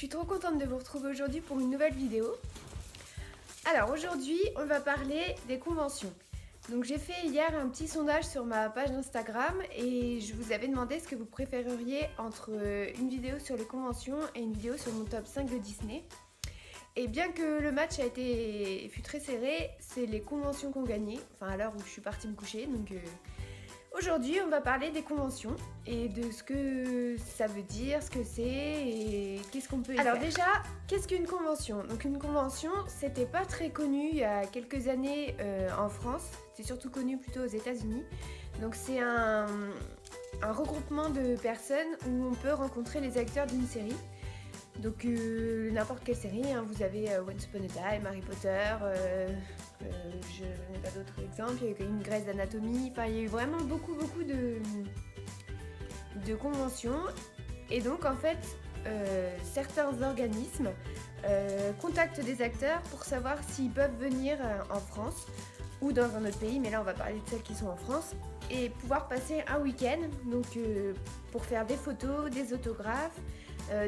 suis trop contente de vous retrouver aujourd'hui pour une nouvelle vidéo. Alors aujourd'hui, on va parler des conventions. Donc j'ai fait hier un petit sondage sur ma page Instagram et je vous avais demandé ce que vous préféreriez entre une vidéo sur les conventions et une vidéo sur mon top 5 de Disney. Et bien que le match fut très serré, c'est les conventions qui ont gagné, enfin à l'heure où je suis partie me coucher. Donc aujourd'hui, on va parler des conventions et de ce que ça veut dire, ce que c'est et qu'est-ce qu'on peut y faire. Alors déjà, qu'est-ce qu'une convention? Donc une convention, c'était pas très connu il y a quelques années en France, c'est surtout connu plutôt aux États-Unis. Donc c'est un regroupement de personnes où on peut rencontrer les acteurs d'une série. Donc n'importe quelle série, hein. Vous avez Once Upon a Time, Harry Potter, je n'ai pas d'autres exemples, il y a eu une Grey's Anatomy, enfin il y a eu vraiment beaucoup de conventions. Et donc en fait, certains organismes contactent des acteurs pour savoir s'ils peuvent venir en France ou dans un autre pays, mais là on va parler de celles qui sont en France, et pouvoir passer un week-end, donc pour faire des photos, des autographes,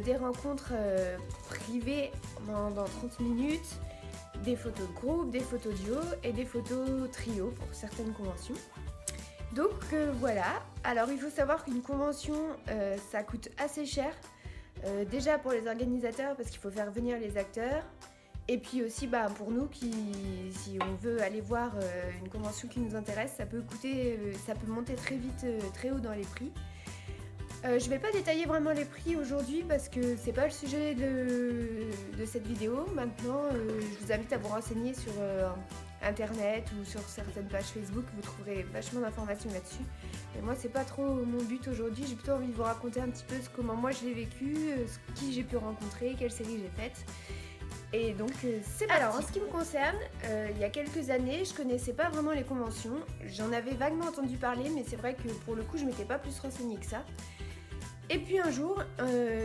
des rencontres privées pendant 30 minutes, des photos de groupe, des photos duo et des photos trio pour certaines conventions. Donc voilà, alors il faut savoir qu'une convention ça coûte assez cher, déjà pour les organisateurs parce qu'il faut faire venir les acteurs, et puis aussi pour nous si on veut aller voir une convention qui nous intéresse, ça peut monter très vite, très haut dans les prix. Je vais pas détailler vraiment les prix aujourd'hui parce que c'est pas le sujet de cette vidéo. Maintenant, je vous invite à vous renseigner sur internet ou sur certaines pages Facebook, vous trouverez vachement d'informations là-dessus. Et moi, c'est pas trop mon but aujourd'hui, j'ai plutôt envie de vous raconter un petit peu comment moi je l'ai vécu, qui j'ai pu rencontrer, quelles séries j'ai faites. Et donc c'est parti. Alors en ce qui me concerne, il y a quelques années, je connaissais pas vraiment les conventions. J'en avais vaguement entendu parler, mais c'est vrai que pour le coup, je m'étais pas plus renseignée que ça. Et puis un jour,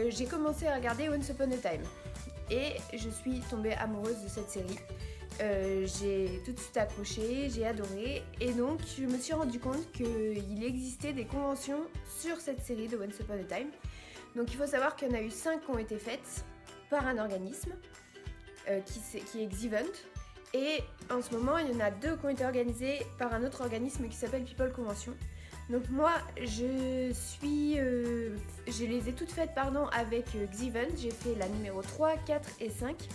j'ai commencé à regarder Once Upon a Time. Et je suis tombée amoureuse de cette série. J'ai tout de suite accroché, j'ai adoré. Et donc je me suis rendu compte qu'il existait des conventions sur cette série de Once Upon a Time. Donc il faut savoir qu'il y en a eu 5 qui ont été faites par un organisme qui est Xevent. Et en ce moment, il y en a 2 qui ont été organisées par un autre organisme qui s'appelle People Convention. Donc moi, je les ai toutes faites avec Xevent. J'ai fait la numéro 3, 4 et 5.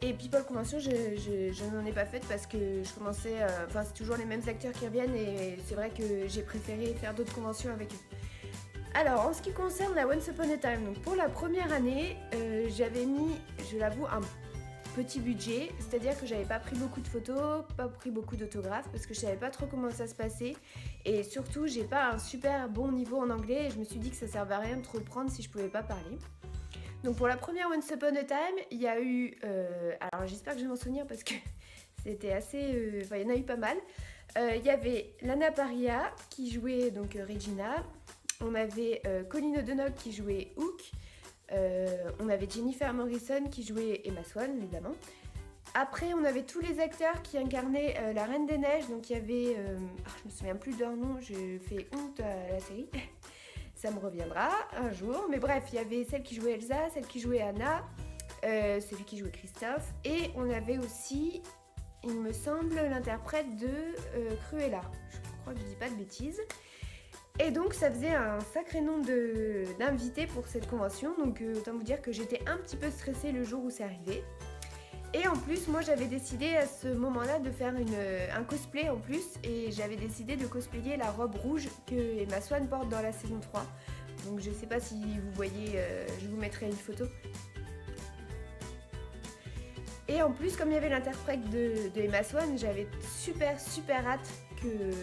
Et People Convention, je n'en ai pas faite parce que je commençais... c'est toujours les mêmes acteurs qui reviennent et c'est vrai que j'ai préféré faire d'autres conventions avec eux. Alors, en ce qui concerne la Once Upon a Time, donc pour la première année, j'avais mis, je l'avoue, un petit budget, c'est-à-dire que j'avais pas pris beaucoup de photos, pas pris beaucoup d'autographes parce que je savais pas trop comment ça se passait et surtout j'ai pas un super bon niveau en anglais et je me suis dit que ça servait à rien de trop le prendre si je pouvais pas parler. Donc pour la première Once Upon a Time, il y a eu, alors j'espère que je vais m'en souvenir parce que c'était assez, il y en a eu pas mal. Il y avait Lana Parrilla qui jouait donc Regina, on avait Colin O'Donoghue qui jouait Hook. On avait Jennifer Morrison qui jouait Emma Swan, évidemment. Après, on avait tous les acteurs qui incarnaient la Reine des Neiges. Donc, il y avait... je me souviens plus de leur nom, je fais honte à la série. Ça me reviendra un jour. Mais bref, il y avait celle qui jouait Elsa, celle qui jouait Anna, celui qui jouait Christophe. Et on avait aussi, il me semble, l'interprète de Cruella. Je crois que je dis pas de bêtises. Et donc ça faisait un sacré nombre d'invités pour cette convention, donc autant vous dire que j'étais un petit peu stressée le jour où c'est arrivé. Et en plus, moi j'avais décidé à ce moment-là de faire un cosplay en plus, et j'avais décidé de cosplayer la robe rouge que Emma Swan porte dans la saison 3. Donc je sais pas si vous voyez, je vous mettrai une photo. Et en plus, comme il y avait l'interprète de Emma Swan, j'avais super hâte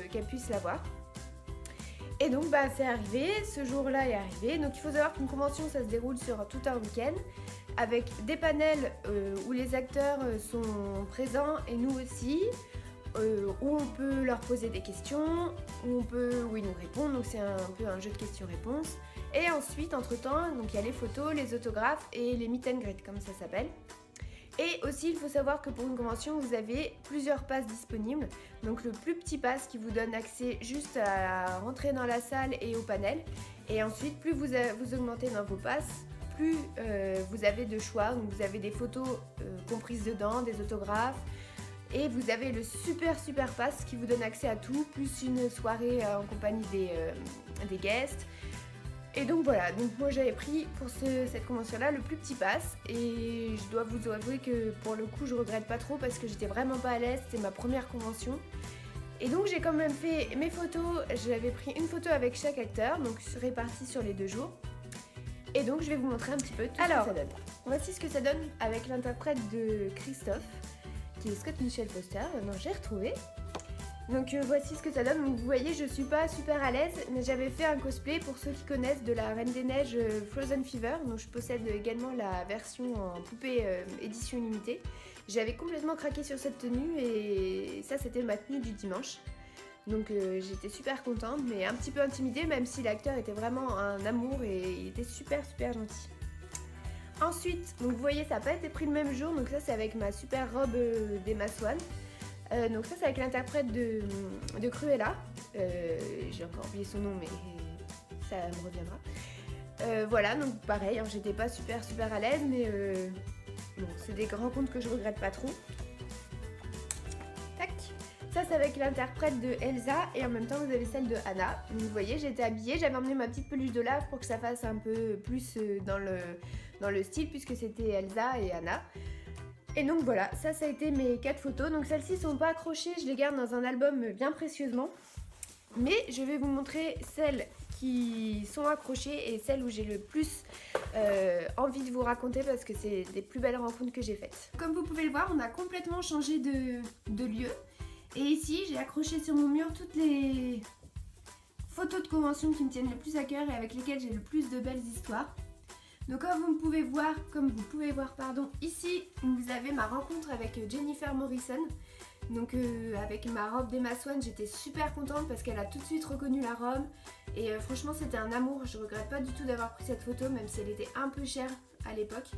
qu'elle puisse la voir. Et donc c'est arrivé, ce jour-là est arrivé. Donc il faut savoir qu'une convention ça se déroule sur tout un week-end avec des panels où les acteurs sont présents et nous aussi, où on peut leur poser des questions, où ils nous répondent, donc c'est un peu un jeu de questions-réponses. Et ensuite, entre-temps, donc il y a les photos, les autographes et les meet and greet comme ça s'appelle. Et aussi, il faut savoir que pour une convention, vous avez plusieurs passes disponibles. Donc le plus petit pass qui vous donne accès juste à rentrer dans la salle et au panel. Et ensuite, plus vous augmentez dans vos passes, plus vous avez de choix. Donc vous avez des photos comprises dedans, des autographes. Et vous avez le super pass qui vous donne accès à tout, plus une soirée en compagnie des guests. Et donc voilà, donc moi j'avais pris pour cette convention-là le plus petit pass. Et je dois vous avouer que pour le coup je regrette pas trop parce que j'étais vraiment pas à l'aise, c'était ma première convention. Et donc j'ai quand même fait mes photos, j'avais pris une photo avec chaque acteur, donc répartie sur les 2 jours. Et donc je vais vous montrer un petit peu tout ce que ça donne. Voici ce que ça donne avec l'interprète de Christophe, qui est Scott Michel Foster. Non, j'ai retrouvé. Donc voici ce que ça donne. Donc, vous voyez, je suis pas super à l'aise, mais j'avais fait un cosplay pour ceux qui connaissent de la Reine des Neiges Frozen Fever. Donc je possède également la version en poupée édition limitée. J'avais complètement craqué sur cette tenue et ça c'était ma tenue du dimanche. Donc j'étais super contente, mais un petit peu intimidée, même si l'acteur était vraiment un amour et il était super gentil. Ensuite, donc vous voyez, ça n'a pas été pris le même jour, donc ça c'est avec ma super robe d'Emma Swan. Donc ça c'est avec l'interprète de Cruella. J'ai encore oublié son nom, mais ça me reviendra. Voilà, donc pareil, hein, j'étais pas super à l'aise, mais bon, c'est des rencontres que je regrette pas trop. Tac. Ça c'est avec l'interprète de Elsa et en même temps vous avez celle de Anna. Donc, vous voyez, j'étais habillée, j'avais emmené ma petite peluche de lave pour que ça fasse un peu plus dans le style puisque c'était Elsa et Anna. Et donc voilà, ça a été mes 4 photos. Donc celles-ci sont pas accrochées, je les garde dans un album bien précieusement. Mais je vais vous montrer celles qui sont accrochées et celles où j'ai le plus envie de vous raconter parce que c'est des plus belles rencontres que j'ai faites. Comme vous pouvez le voir, on a complètement changé de lieu. Et ici, j'ai accroché sur mon mur toutes les photos de convention qui me tiennent le plus à cœur et avec lesquelles j'ai le plus de belles histoires. Donc comme vous pouvez voir, ici vous avez ma rencontre avec Jennifer Morrison. Donc avec ma robe d'Emma Swan, j'étais super contente parce qu'elle a tout de suite reconnu la robe. Et franchement c'était un amour, je regrette pas du tout d'avoir pris cette photo même si elle était un peu chère à l'époque.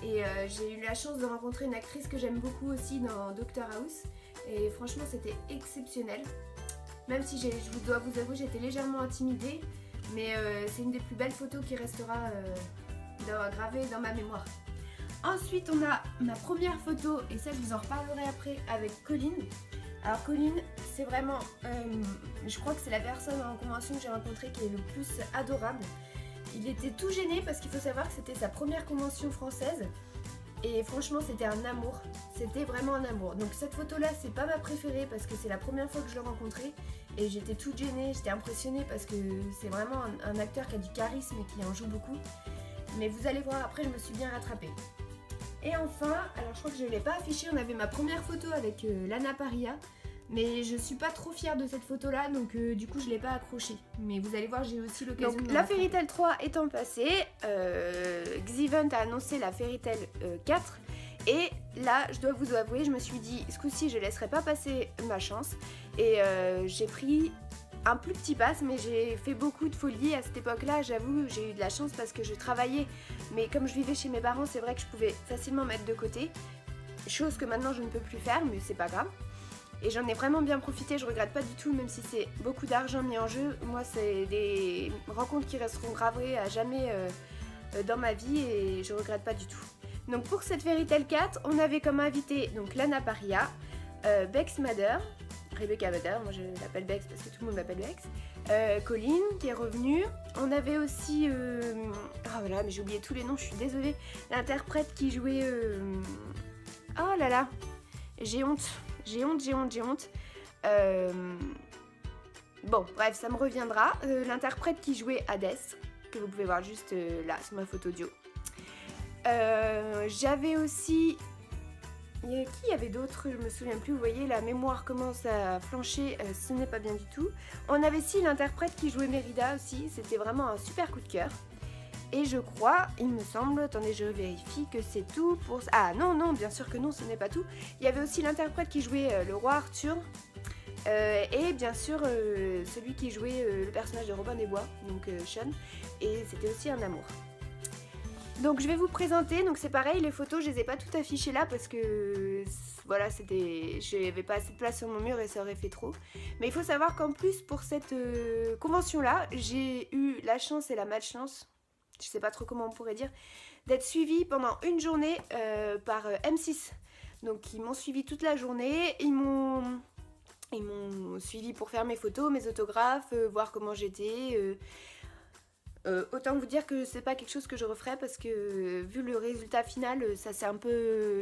Et j'ai eu la chance de rencontrer une actrice que j'aime beaucoup aussi dans Doctor House. Et franchement c'était exceptionnel. Même si je dois vous avouer j'étais légèrement intimidée. Mais c'est une des plus belles photos qui restera gravée dans ma mémoire. Ensuite on a ma première photo et ça je vous en reparlerai après avec Colin. Alors Colin c'est vraiment, je crois que c'est la personne en convention que j'ai rencontrée qui est le plus adorable. Il était tout gêné parce qu'il faut savoir que c'était sa première convention française. Et franchement c'était un amour, c'était vraiment un amour. Donc cette photo là c'est pas ma préférée parce que c'est la première fois que je l'ai rencontré. Et j'étais toute gênée, j'étais impressionnée parce que c'est vraiment un acteur qui a du charisme et qui en joue beaucoup. Mais vous allez voir après je me suis bien rattrapée. Et enfin, alors je crois que je ne l'ai pas affiché, on avait ma première photo avec Lana Parrilla. Mais je suis pas trop fière de cette photo là donc du coup je l'ai pas accrochée. Mais vous allez voir j'ai aussi l'occasion de la Fairy Tail 3 étant passée, Xevent a annoncé la Fairy Tail 4. Et là je dois vous avouer je me suis dit ce coup-ci je laisserai pas passer ma chance. Et j'ai pris un plus petit pass mais j'ai fait beaucoup de folies à cette époque là, j'avoue j'ai eu de la chance parce que je travaillais. Mais comme je vivais chez mes parents c'est vrai que je pouvais facilement mettre de côté. Chose que maintenant je ne peux plus faire mais c'est pas grave. Et j'en ai vraiment bien profité, je regrette pas du tout, même si c'est beaucoup d'argent mis en jeu. Moi, c'est des rencontres qui resteront gravées à jamais dans ma vie et je regrette pas du tout. Donc pour cette Fairy Tail 4, on avait comme invité donc Lana Parrilla, Bex Mader, Rebecca Mader, moi je l'appelle Bex parce que tout le monde m'appelle Bex, Colin qui est revenu. On avait aussi, ah voilà, mais j'ai oublié tous les noms, je suis désolée, l'interprète qui jouait, oh là là, j'ai honte. Bon, bref, ça me reviendra. L'interprète qui jouait Hadès, que vous pouvez voir juste là, sur ma photo audio. J'avais aussi... Qui y avait d'autres? Je me souviens plus. Vous voyez, la mémoire commence à flancher. Ce n'est pas bien du tout. On avait aussi l'interprète qui jouait Mérida aussi. C'était vraiment un super coup de cœur. Et je crois, il me semble, attendez je vérifie que c'est tout pour... Ah non, bien sûr que non, ce n'est pas tout. Il y avait aussi l'interprète qui jouait le roi Arthur. Et bien sûr celui qui jouait le personnage de Robin des Bois, donc Sean. Et c'était aussi un amour. Donc je vais vous présenter, donc c'est pareil, les photos je les ai pas toutes affichées là parce que voilà, j'avais pas assez de place sur mon mur et ça aurait fait trop. Mais il faut savoir qu'en plus pour cette convention là, j'ai eu la chance et la malchance. Je sais pas trop comment on pourrait dire, d'être suivie pendant une journée par M6. Donc ils m'ont suivi toute la journée, ils m'ont suivi pour faire mes photos, mes autographes, voir comment j'étais. Autant vous dire que c'est pas quelque chose que je referais parce que vu le résultat final,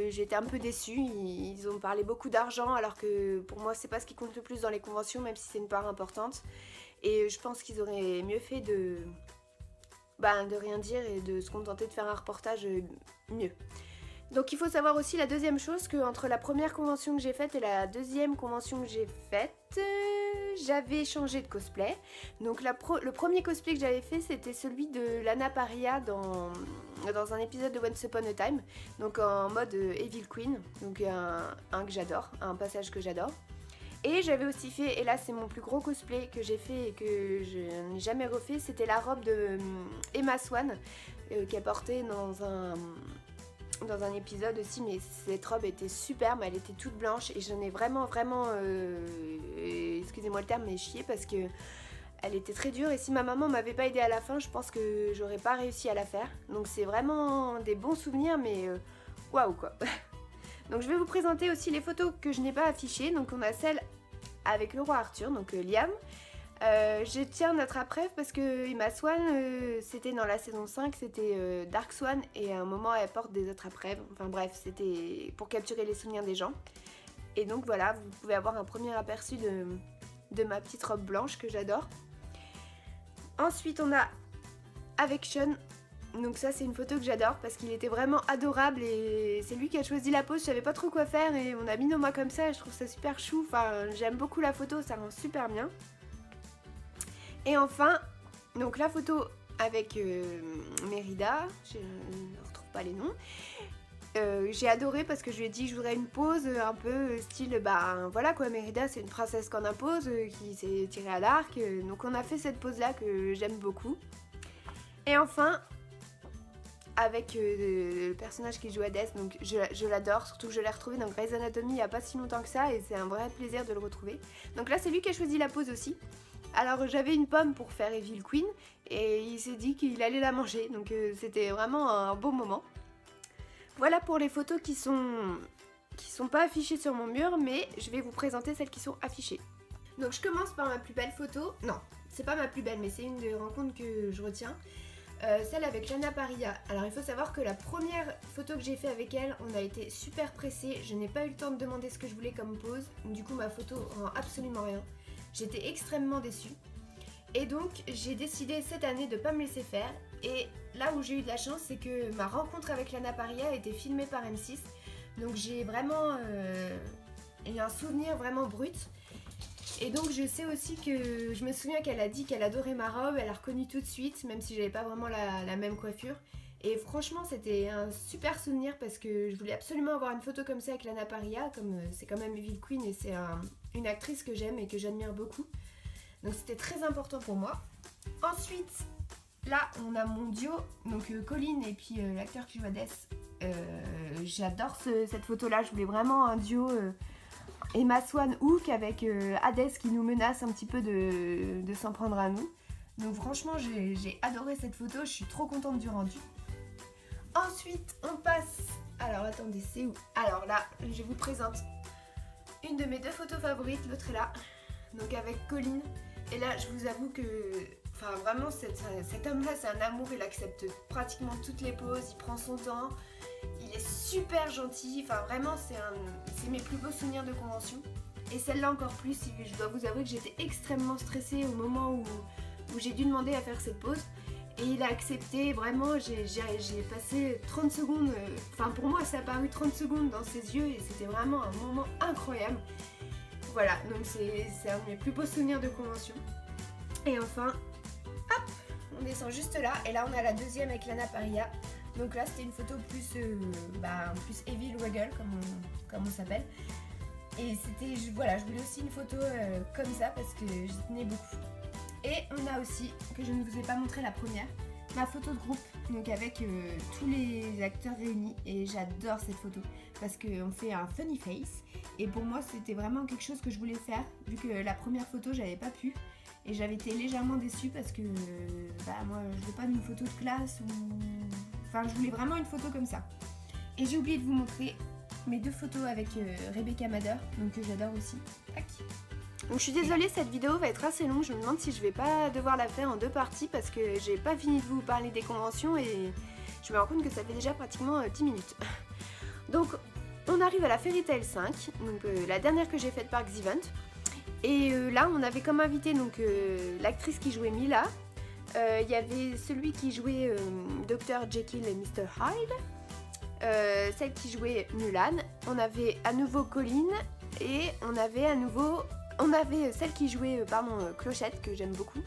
j'étais un peu déçue. Ils ont parlé beaucoup d'argent alors que pour moi c'est pas ce qui compte le plus dans les conventions, même si c'est une part importante. Et je pense qu'ils auraient mieux fait de rien dire et de se contenter de faire un reportage mieux. Donc il faut savoir aussi la deuxième chose, qu'entre la première convention que j'ai faite et la deuxième convention que j'ai faite, j'avais changé de cosplay. Donc le premier cosplay que j'avais fait, c'était celui de Lana Parrilla dans un épisode de Once Upon a Time, donc en mode Evil Queen, donc un que j'adore, un passage que j'adore. Et j'avais aussi fait, et là c'est mon plus gros cosplay que j'ai fait et que je n'ai jamais refait, c'était la robe de Emma Swan qu'elle portait dans un épisode aussi, mais cette robe était superbe, elle était toute blanche et j'en ai vraiment excusez-moi le terme, mais chier parce que elle était très dure et si ma maman m'avait pas aidée à la fin, je pense que j'aurais pas réussi à la faire. Donc c'est vraiment des bons souvenirs, mais waouh quoi. Donc je vais vous présenter aussi les photos que je n'ai pas affichées. Donc on a celle avec le roi Arthur, donc Liam. Je tiens notre après parce que Emma Swan, c'était dans la saison 5, c'était Dark Swan et à un moment elle porte des autres après. Enfin bref, c'était pour capturer les souvenirs des gens. Et donc voilà, vous pouvez avoir un premier aperçu de ma petite robe blanche que j'adore. Ensuite on a avec Sean. Donc ça c'est une photo que j'adore parce qu'il était vraiment adorable et c'est lui qui a choisi la pose, je savais pas trop quoi faire et on a mis nos mains comme ça et je trouve ça super chou. Enfin j'aime beaucoup la photo, ça rend super bien. Et enfin, donc la photo avec Mérida, je ne retrouve pas les noms. J'ai adoré parce que je lui ai dit que je voudrais une pose un peu style, voilà quoi, Mérida c'est une princesse qu'on impose, qui s'est tirée à l'arc. Donc on a fait cette pose là que j'aime beaucoup. Et enfin, avec le personnage qui joue Hades, donc je l'adore, surtout que je l'ai retrouvé dans Grey's Anatomy il n'y a pas si longtemps que ça et c'est un vrai plaisir de le retrouver. Donc là c'est lui qui a choisi la pose aussi. Alors j'avais une pomme pour faire Evil Queen et il s'est dit qu'il allait la manger, donc c'était vraiment un beau moment. Voilà pour les photos qui sont pas affichées sur mon mur, mais je vais vous présenter celles qui sont affichées. Donc je commence par ma plus belle photo, non c'est pas ma plus belle mais c'est une des rencontres que je retiens, celle avec Lana Parrilla. Alors il faut savoir que la première photo que j'ai fait avec elle, on a été super pressés, je n'ai pas eu le temps de demander ce que je voulais comme pose, du coup ma photo rend absolument rien. J'étais extrêmement déçue et donc j'ai décidé cette année de ne pas me laisser faire et là où j'ai eu de la chance c'est que ma rencontre avec Lana Parrilla a été filmée par M6 donc j'ai vraiment eu un souvenir vraiment brut et donc je sais aussi que je me souviens qu'elle a dit qu'elle adorait ma robe, elle a reconnu tout de suite même si j'avais pas vraiment la même coiffure et franchement c'était un super souvenir parce que je voulais absolument avoir une photo comme ça avec Lana Parrilla, comme c'est quand même Evil Queen et c'est une actrice que j'aime et que j'admire beaucoup. Donc c'était très important pour moi. Ensuite, là on a mon duo, donc Colin et puis l'acteur qui joue Hades. J'adore cette photo là, je voulais vraiment un duo Emma Swan Hook avec Hades qui nous menace un petit peu de s'en prendre à nous. Donc franchement j'ai adoré cette photo, je suis trop contente du rendu. Ensuite on passe, alors attendez c'est où? Alors là je vous présente une de mes deux photos favorites, l'autre est là, donc avec Colin. Et là je vous avoue que, enfin vraiment cet homme là c'est un amour, il accepte pratiquement toutes les poses, il prend son temps, il est super gentil, enfin vraiment c'est mes plus beaux souvenirs de convention. Et celle-là encore plus, je dois vous avouer que j'étais extrêmement stressée au moment où j'ai dû demander à faire cette pose. Et il a accepté, vraiment, j'ai passé 30 secondes, enfin pour moi ça a paru 30 secondes dans ses yeux et c'était vraiment un moment incroyable. Voilà, donc c'est un de mes plus beaux souvenirs de convention. Et enfin, hop, on descend juste là et là on a la deuxième avec Lana Parrilla. Donc là c'était une photo plus Evil Waggle comme on s'appelle. Et c'était, voilà, je voulais aussi une photo comme ça parce que j'y tenais beaucoup. Et on a aussi, que je ne vous ai pas montré la première, ma photo de groupe, donc avec tous les acteurs réunis. Et j'adore cette photo parce qu'on fait un funny face. Et pour moi c'était vraiment quelque chose que je voulais faire, vu que la première photo j'avais pas pu. Et j'avais été légèrement déçue parce que moi je veux pas une photo de classe Enfin, je voulais vraiment une photo comme ça. Et j'ai oublié de vous montrer mes 2 photos avec Rebecca Mader, donc que j'adore aussi. Tac. Donc je suis désolée, cette vidéo va être assez longue. Je me demande si je vais pas devoir la faire en 2 parties parce que j'ai pas fini de vous parler des conventions et je me rends compte que ça fait déjà pratiquement 10 minutes. Donc on arrive à la Fairy Tail 5, donc la dernière que j'ai faite par Xivent. Et là on avait comme invité donc l'actrice qui jouait Mila. Il y avait celui qui jouait Dr Jekyll et Mr Hyde. Celle qui jouait Mulan. On avait à nouveau Colleen et on avait celle qui jouait Clochette, que j'aime beaucoup.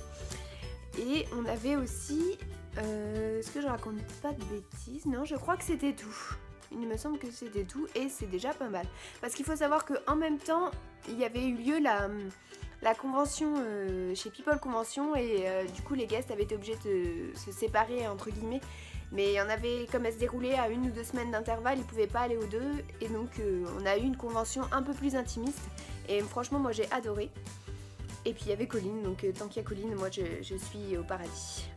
Et on avait aussi est-ce que je raconte pas de bêtises? Non, je crois que c'était tout. Il me semble que c'était tout et c'est déjà pas mal. Parce qu'il faut savoir qu'en même temps, il y avait eu lieu la convention chez People Convention et du coup les guests avaient été obligés de se séparer entre guillemets. Mais il y en avait, comme elle se déroulait à 1 ou 2 semaines d'intervalle, ils pouvaient pas aller aux 2 et donc on a eu une convention un peu plus intimiste et franchement moi j'ai adoré. Et puis il y avait Colleen, donc tant qu'il y a Colleen, moi je suis au paradis.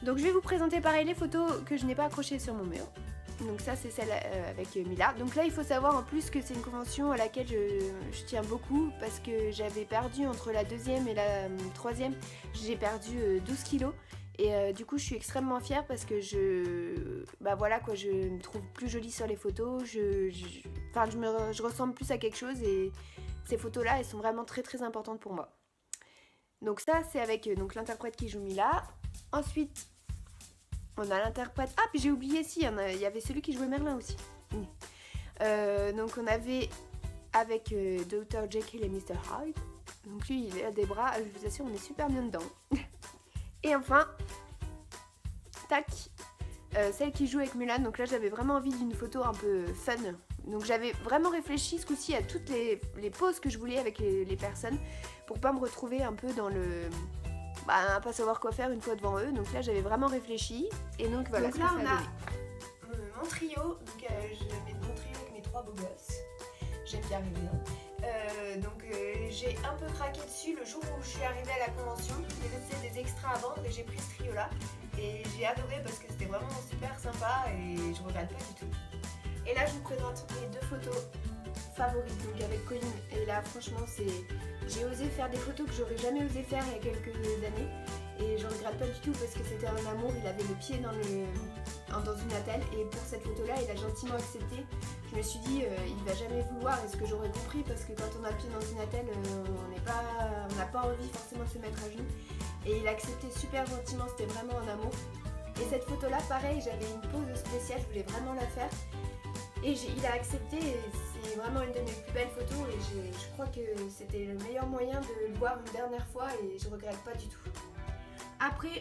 Donc je vais vous présenter pareil les photos que je n'ai pas accrochées sur mon mur. Donc ça c'est celle avec Mila. Donc là il faut savoir en plus que c'est une convention à laquelle je tiens beaucoup parce que j'avais perdu entre la 2e et la 3e, j'ai perdu 12 kilos. Et du coup je suis extrêmement fière parce que je me trouve plus jolie sur les photos, je ressemble plus à quelque chose et ces photos là elles sont vraiment très très importantes pour moi. Donc ça c'est avec l'interprète qui joue Mila. Ensuite on a l'interprète, ah puis j'ai oublié si, il y avait celui qui jouait Merlin aussi. Donc on avait avec Dr Jekyll et Mr Hyde. Donc lui il a des bras, je vous assure on est super bien dedans. Et enfin, tac, celle qui joue avec Mulan. Donc là j'avais vraiment envie d'une photo un peu fun. Donc j'avais vraiment réfléchi ce coup-ci à toutes les poses que je voulais avec les personnes pour pas me retrouver un peu dans le... à pas savoir quoi faire une fois devant eux. Donc là j'avais vraiment réfléchi. Et donc voilà. Donc là on a mon trio. Donc je mets mon trio avec mes 3 beaux gosses. J'aime bien rêver. J'ai un peu craqué dessus le jour où je suis arrivée à la convention. Il restait des extras à vendre et j'ai pris ce trio là. Et j'ai adoré parce que c'était vraiment super sympa et je regrette pas du tout. Et là je vous présente mes 2 photos favorites donc avec Colleen. Et là franchement j'ai osé faire des photos que j'aurais jamais osé faire il y a quelques années. Et je regrette pas du tout parce que c'était un amour, il avait le pied dans une attelle et pour cette photo là il a gentiment accepté. Je me suis dit il va jamais vouloir, et ce que j'aurais compris parce que quand on a le pied dans une attelle on n'a pas envie forcément de se mettre à genoux. Et il a accepté super gentiment, c'était vraiment un amour. Et cette photo là pareil, j'avais une pose spéciale, je voulais vraiment la faire. Et il a accepté et c'est vraiment une de mes plus belles photos et je crois que c'était le meilleur moyen de le voir une dernière fois et je regrette pas du tout. Après,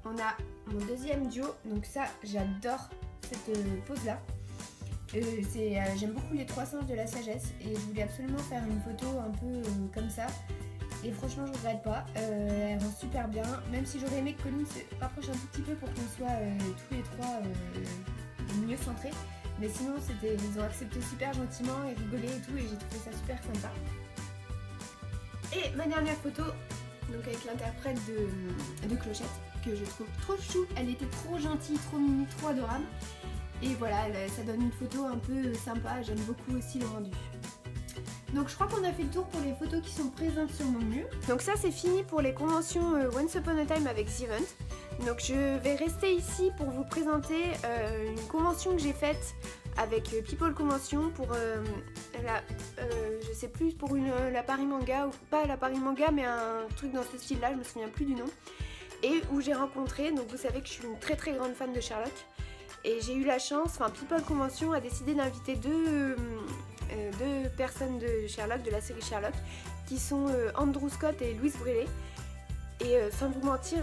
on a mon 2e duo, donc ça j'adore cette pose là. J'aime beaucoup les 3 singes de la sagesse et je voulais absolument faire une photo un peu comme ça. Et franchement je regrette pas, elle rend super bien, même si j'aurais aimé que Colleen se rapproche un tout petit peu pour qu'on soit tous les 3 mieux centrés. Mais sinon ils ont accepté super gentiment et rigolé et tout et j'ai trouvé ça super sympa. Et ma dernière photo, donc avec l'interprète de Clochette, que je trouve trop chou, elle était trop gentille, trop mimi, trop adorable. Et voilà, ça donne une photo un peu sympa, j'aime beaucoup aussi le rendu. Donc je crois qu'on a fait le tour pour les photos qui sont présentes sur mon mur. Donc ça c'est fini pour les conventions Once Upon a Time avec Xivent. Donc je vais rester ici pour vous présenter une convention que j'ai faite avec People Convention pour je sais plus, pour la Paris Manga, ou pas la Paris Manga mais un truc dans ce style là, je me souviens plus du nom. Et où j'ai rencontré, donc vous savez que je suis une très très grande fan de Sherlock. Et j'ai eu la chance, People Convention a décidé d'inviter deux personnes de Sherlock, de la série Sherlock, qui sont Andrew Scott et Louise Brelet. Et sans vous mentir,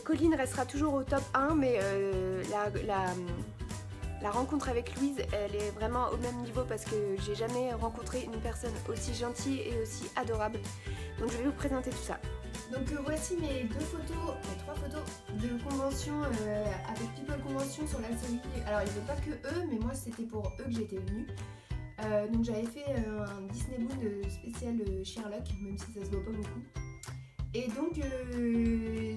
Colleen restera toujours au top 1, mais la rencontre avec Louise, elle est vraiment au même niveau parce que j'ai jamais rencontré une personne aussi gentille et aussi adorable. Donc je vais vous présenter tout ça. Donc voici mes 3 photos de convention avec People Convention sur la série. Alors il n'y avait pas que eux, mais moi c'était pour eux que j'étais venue. Donc j'avais fait un Disney Moon spécial Sherlock, même si ça se voit pas beaucoup. Et donc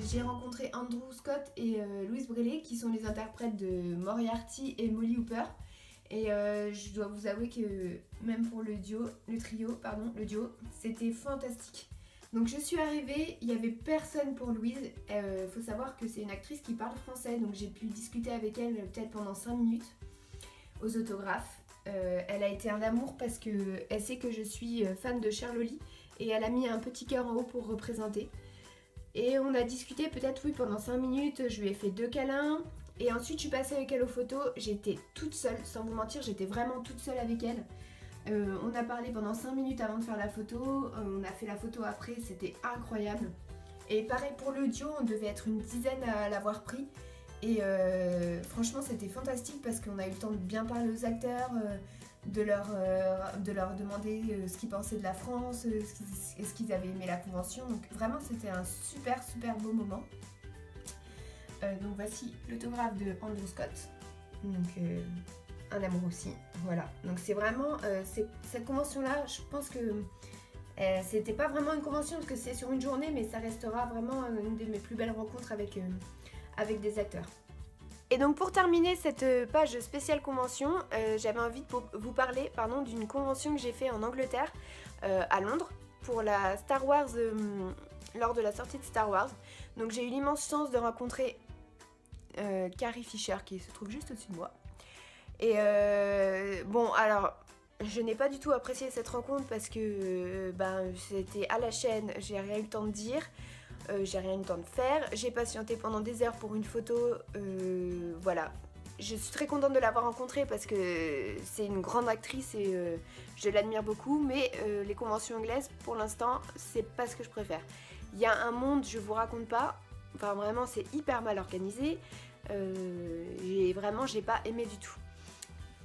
j'ai rencontré Andrew Scott et Louise Brelet qui sont les interprètes de Moriarty et Molly Hooper. Et je dois vous avouer que même pour le duo, c'était fantastique. Donc je suis arrivée, il n'y avait personne pour Louise. Faut savoir que c'est une actrice qui parle français, donc j'ai pu discuter avec elle peut-être pendant 5 minutes aux autographes. Elle a été un amour parce qu'elle sait que je suis fan de Cher Loli et elle a mis un petit cœur en haut pour représenter. Et on a discuté peut-être pendant 5 minutes, je lui ai fait 2 câlins. Et ensuite je suis passée avec elle aux photos, j'étais toute seule, sans vous mentir, j'étais vraiment toute seule avec elle. On a parlé pendant 5 minutes avant de faire la photo, on a fait la photo après, c'était incroyable. Et pareil pour le duo, on devait être une dizaine à l'avoir pris. Et franchement c'était fantastique parce qu'on a eu le temps de bien parler aux acteurs, de leur demander ce qu'ils pensaient de la France, est-ce qu'ils avaient aimé la convention. Donc vraiment c'était un super beau moment. Donc voici l'autographe de Andrew Scott. Donc un amour aussi. Voilà. Donc c'est vraiment cette convention là, je pense que c'était pas vraiment une convention parce que c'est sur une journée, mais ça restera vraiment une de mes plus belles rencontres avec des acteurs. Et donc pour terminer cette page spéciale convention, j'avais envie de vous parler d'une convention que j'ai fait en Angleterre, à Londres, pour la Star Wars, lors de la sortie de Star Wars. Donc j'ai eu l'immense chance de rencontrer Carrie Fisher qui se trouve juste au-dessus de moi. Et bon alors je n'ai pas du tout apprécié cette rencontre parce que c'était à la chaîne, j'ai rien eu le temps de dire, j'ai rien eu le temps de faire, j'ai patienté pendant des heures pour une photo, voilà. Je suis très contente de l'avoir rencontrée parce que c'est une grande actrice et je l'admire beaucoup, mais les conventions anglaises pour l'instant c'est pas ce que je préfère. Il y a un monde, je vous raconte pas, enfin vraiment c'est hyper mal organisé, j'ai pas aimé du tout.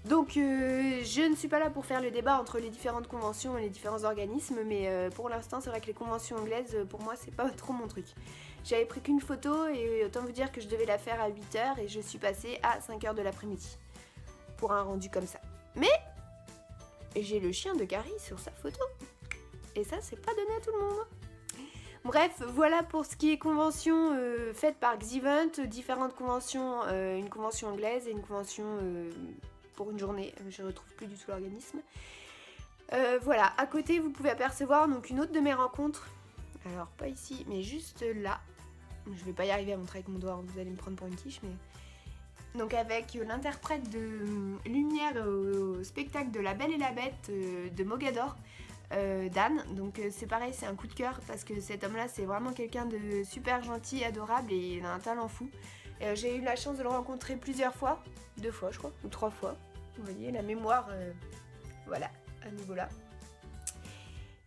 Donc je ne suis pas là pour faire le débat entre les différentes conventions et les différents organismes, mais pour l'instant c'est vrai que les conventions anglaises pour moi c'est pas trop mon truc. J'avais pris qu'une photo et autant vous dire que je devais la faire à 8h et je suis passée à 5h de l'après-midi pour un rendu comme ça. Mais j'ai le chien de Carrie sur sa photo et ça c'est pas donné à tout le monde. Bref, voilà pour ce qui est convention faite par Xevent, différentes conventions, une convention anglaise et une convention pour une journée, je ne retrouve plus du tout l'organisme. Voilà, à côté vous pouvez apercevoir donc une autre de mes rencontres, alors pas ici mais juste là, je vais pas y arriver à montrer avec mon doigt, vous allez me prendre pour une quiche, mais... Donc avec l'interprète de Lumière au spectacle de La Belle et la Bête de Mogador, Dan, donc c'est pareil, c'est un coup de cœur parce que cet homme là c'est vraiment quelqu'un de super gentil, adorable et il a un talent fou. J'ai eu la chance de le rencontrer plusieurs fois, 2 fois je crois, ou 3 fois, vous voyez la mémoire, voilà, à niveau là.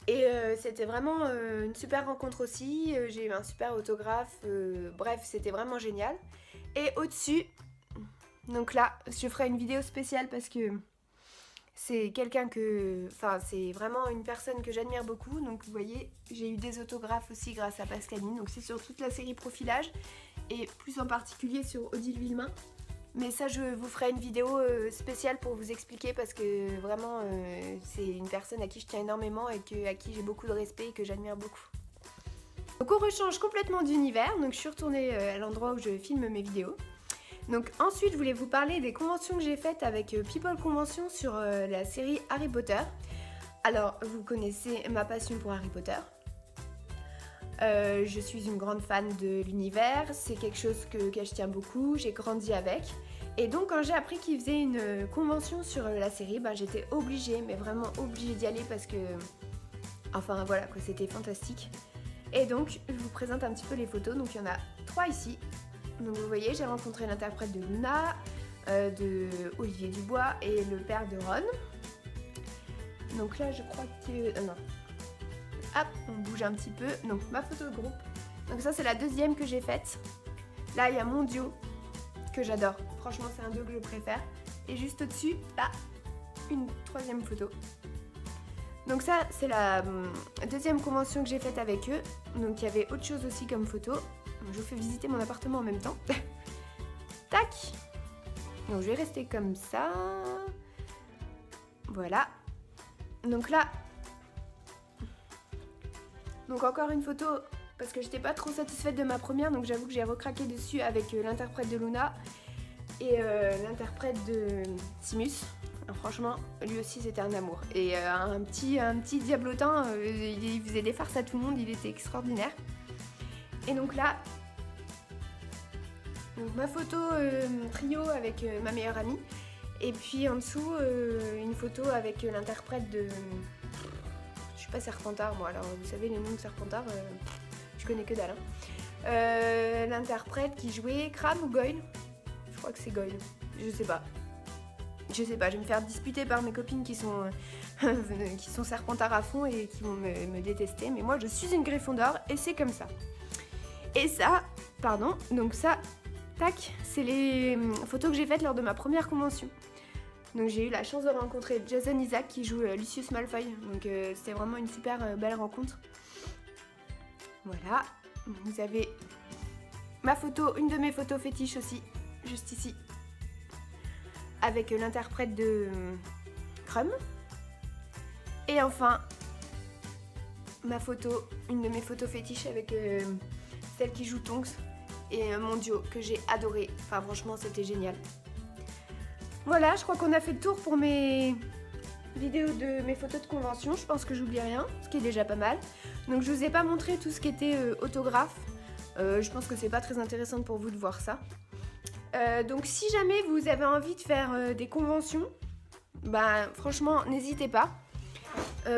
Et c'était vraiment une super rencontre aussi, j'ai eu un super autographe, bref c'était vraiment génial. Et au-dessus, donc là je ferai une vidéo spéciale parce que c'est quelqu'un que... Enfin, c'est vraiment une personne que j'admire beaucoup. Donc, vous voyez, j'ai eu des autographes aussi grâce à Pascaline. Donc, c'est sur toute la série Profilage. Et plus en particulier sur Odile Villemain. Mais ça, je vous ferai une vidéo spéciale pour vous expliquer. Parce que vraiment, c'est une personne à qui je tiens énormément. Et à qui j'ai beaucoup de respect et que j'admire beaucoup. Donc, on rechange complètement d'univers. Donc, je suis retournée à l'endroit où je filme mes vidéos. Donc ensuite je voulais vous parler des conventions que j'ai faites avec People Convention sur la série Harry Potter. Alors vous connaissez ma passion pour Harry Potter. Je suis une grande fan de l'univers, c'est quelque chose que je tiens beaucoup, j'ai grandi avec. Et donc quand j'ai appris qu'ils faisaient une convention sur la série, j'étais obligée, mais vraiment obligée d'y aller parce que... Enfin voilà quoi, c'était fantastique. Et donc je vous présente un petit peu les photos, donc il y en a 3 ici. Donc vous voyez, j'ai rencontré l'interprète de Luna, de Olivier Dubois et le père de Ron. Donc là je crois que... non. Hop, on bouge un petit peu. Donc ma photo de groupe. Donc ça c'est la deuxième que j'ai faite. Là il y a mon duo que j'adore. Franchement c'est un duo que je préfère. Et juste au-dessus, là, une troisième photo. Donc ça c'est la deuxième convention que j'ai faite avec eux. Donc il y avait autre chose aussi comme photo. Je vous fais visiter mon appartement en même temps. Tac. Donc je vais rester comme ça. Voilà. Donc là. Donc encore une photo parce que j'étais pas trop satisfaite de ma première, donc j'avoue que j'ai recraqué dessus avec l'interprète de Luna et l'interprète de Simus. Franchement, lui aussi c'était un amour. Et un petit diablotin, il faisait des farces à tout le monde, il était extraordinaire. Et donc là, ma photo trio avec ma meilleure amie. Et puis en dessous, une photo avec l'interprète de... Je suis pas Serpentard moi, alors vous savez les noms de Serpentard, je connais que dalle. Hein. L'interprète qui jouait Cram ou Goyle? Je crois que c'est Goyle, je sais pas. Je vais me faire disputer par mes copines qui sont Serpentard à fond et qui vont me détester. Mais moi je suis une Gryffondor et c'est comme ça. Et ça, pardon, donc ça, tac, c'est les photos que j'ai faites lors de ma première convention. Donc j'ai eu la chance de rencontrer Jason Isaac qui joue Lucius Malfoy. Donc c'était vraiment une super belle rencontre. Voilà, vous avez ma photo, une de mes photos fétiches aussi, juste ici. Avec l'interprète de Krum. Et enfin, ma photo, une de mes photos fétiches avec celle qui joue Tonks. Et mon duo que j'ai adoré. Enfin franchement c'était génial. Voilà, je crois qu'on a fait le tour pour mes vidéos de mes photos de convention. Je pense que j'oublie rien, ce qui est déjà pas mal. Donc je vous ai pas montré tout ce qui était autographe. Je pense que c'est pas très intéressant pour vous de voir ça. Donc si jamais vous avez envie de faire des conventions, bah franchement n'hésitez pas.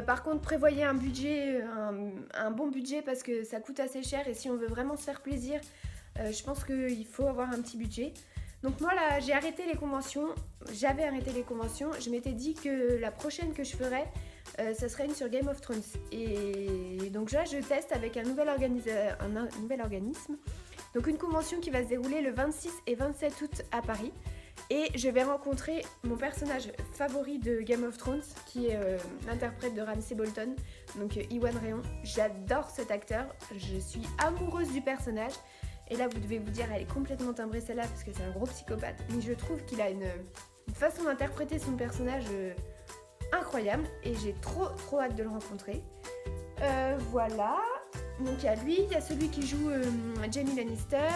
Par contre prévoyez un budget, un bon budget parce que ça coûte assez cher et si on veut vraiment se faire plaisir, je pense qu'il faut avoir un petit budget. Donc moi là j'ai arrêté les conventions, j'avais arrêté les conventions, je m'étais dit que la prochaine que je ferais, ça serait une sur Game of Thrones. Et donc là je teste avec un nouvel organisme. Donc une convention qui va se dérouler le 26 et 27 août à Paris. Et je vais rencontrer mon personnage favori de Game of Thrones, qui est l'interprète de Ramsay Bolton, donc Iwan Rheon. J'adore cet acteur, je suis amoureuse du personnage. Et là vous devez vous dire, elle est complètement timbrée celle-là parce que c'est un gros psychopathe. Mais je trouve qu'il a une façon d'interpréter son personnage incroyable. Et j'ai trop hâte de le rencontrer. Voilà. Donc il y a lui, il y a celui qui joue Jaime Lannister,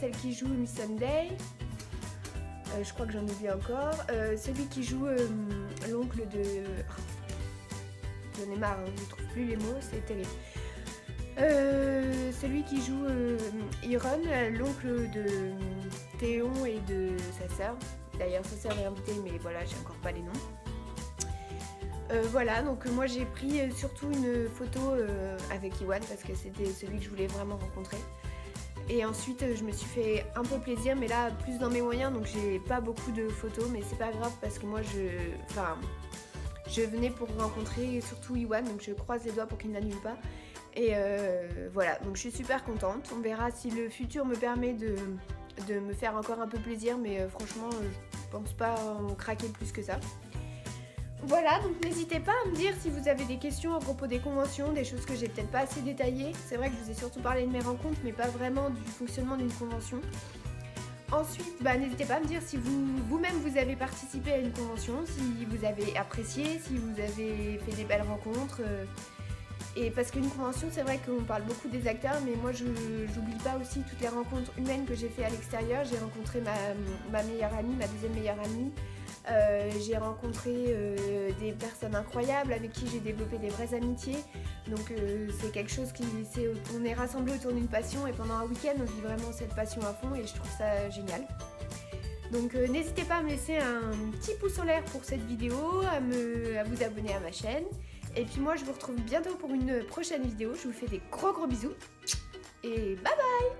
celle qui joue Miss Sunday, je crois que j'en oublie encore, celui qui joue l'oncle de... J'en ai marre, je ne trouve plus les mots, c'est terrible. Celui qui joue Iron, l'oncle de Théon et de sa sœur. D'ailleurs sa sœur est invitée mais voilà, j'ai encore pas les noms. Voilà, donc moi j'ai pris surtout une photo avec Iwan parce que c'était celui que je voulais vraiment rencontrer. Et ensuite je me suis fait un peu plaisir, mais là plus dans mes moyens, donc j'ai pas beaucoup de photos, mais c'est pas grave parce que moi je venais pour rencontrer surtout Iwan, donc je croise les doigts pour qu'il n'annule pas. Et voilà, donc je suis super contente. On verra si le futur me permet de me faire encore un peu plaisir, mais franchement je pense pas en craquer plus que ça. Voilà, donc n'hésitez pas à me dire si vous avez des questions à propos des conventions, des choses que j'ai peut-être pas assez détaillées. C'est vrai que je vous ai surtout parlé de mes rencontres, mais pas vraiment du fonctionnement d'une convention. Ensuite, n'hésitez pas à me dire si vous-même vous avez participé à une convention, si vous avez apprécié, si vous avez fait des belles rencontres. Et parce qu'une convention, c'est vrai qu'on parle beaucoup des acteurs, mais moi je n'oublie pas aussi toutes les rencontres humaines que j'ai fait à l'extérieur. J'ai rencontré ma meilleure amie, ma deuxième meilleure amie. J'ai rencontré des personnes incroyables avec qui j'ai développé des vraies amitiés. Donc c'est quelque chose on est rassemblés autour d'une passion et pendant un week-end on vit vraiment cette passion à fond et je trouve ça génial. Donc n'hésitez pas à me laisser un petit pouce en l'air pour cette vidéo, à vous abonner à ma chaîne. Et puis moi je vous retrouve bientôt pour une prochaine vidéo. Je vous fais des gros bisous et bye bye.